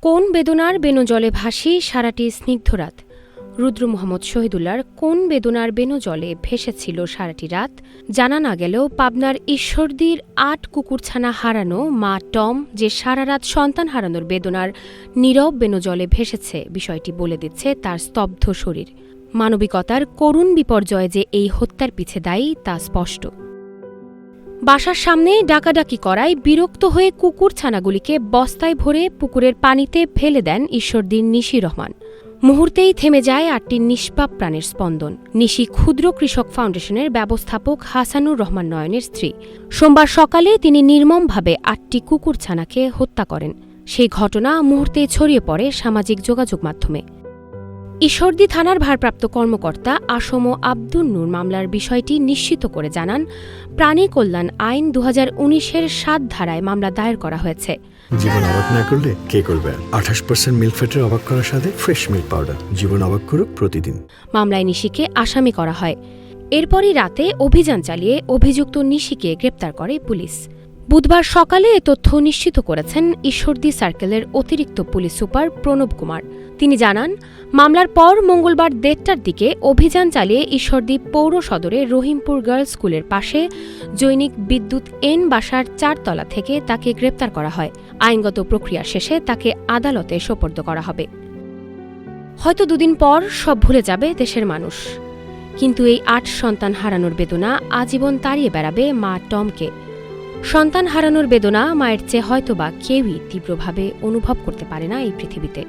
কোন বেদনার বেনজলে ভাসি সারাটি স্নিগ্ধ রাত। রুদ্র মোহাম্মদ শহীদুল্লাহর কোন বেদনার বেনজলে ভেসেছিল সারাটি রাত জানা না গেলেও পাবনার ঈশ্বরদীর ৮ কুকুরছানা হারানো মা টম যে সারা রাত সন্তান হারানোর বেদনার নীরব বেনজলে ভেসেছে বিষয়টি বলে দিচ্ছে তার স্তব্ধ শরীর। মানবিকতার করুণ বিপর্যয় যে এই হত্যার পিছে দায়ী তা স্পষ্ট। বাসার সামনে ডাকাডাকি করায় বিরক্ত হয়ে কুকুরছানাগুলিকে বস্তায় ভরে পুকুরের পানিতে ফেলে দেন ঈশ্বরদীর নিশি রহমান। মুহূর্তেই থেমে যায় ৮টি নিষ্পাপ প্রাণের স্পন্দন। নিশি ক্ষুদ্র কৃষক ফাউন্ডেশনের ব্যবস্থাপক হাসানুর রহমান নয়নের স্ত্রী। সোমবার সকালে তিনি নির্মমভাবে ৮টি কুকুরছানাকে হত্যা করেন। সেই ঘটনা মুহূর্তেই ছড়িয়ে পড়ে সামাজিক যোগাযোগ মাধ্যমে। ঈশ্বরদী থানার ভারপ্রাপ্ত কর্মকর্তা আসম আব্দুন নূর মামলার বিষয়টি নিশ্চিত করে জানান, প্রাণী কল্যাণ আইন ২০১৯-এর ৭ ধারায় মামলা দায়ের করা হয়েছে। জীবন অবাক না করলে কে করবে? ২৮% মিল্ক ফ্যাটের অবাক করার সাথে ফ্রেশ মিল্ক পাউডার। জীবন অবাক করুক প্রতিদিন। মামলায় নিশিকে আসামি করা হয়। এরপরই রাতে অভিযান চালিয়ে অভিযুক্ত নিশিকে গ্রেপ্তার করে পুলিশ। বুধবার সকালে এ তথ্য নিশ্চিত করেছেন ঈশ্বরদী সার্কেলের অতিরিক্ত পুলিশ সুপার প্রণব কুমার। তিনি জানান, মামলার পর মঙ্গলবার ১:৩০টার দিকে অভিযান চালিয়ে ঈশ্বরদী পৌর সদরে রহিমপুর গার্লস স্কুলের পাশে জৈনিক বিদ্যুৎ এন বাসার ৪ তলা থেকে তাকে গ্রেপ্তার করা হয়। আইনগত প্রক্রিয়া শেষে তাকে আদালতে সোপর্দ করা হবে। হয়তো দুদিন পর সব ভুলে যাবে দেশের মানুষ, কিন্তু এই ৮ সন্তান হারানোর বেদনা আজীবন তাড়িয়ে বেড়াবে মা টমকে। সন্তান হারানোর বেদনা মায়ের চেয়ে হয়তোবা কেউই তীব্রভাবে অনুভব করতে পারে না এই পৃথিবীতে।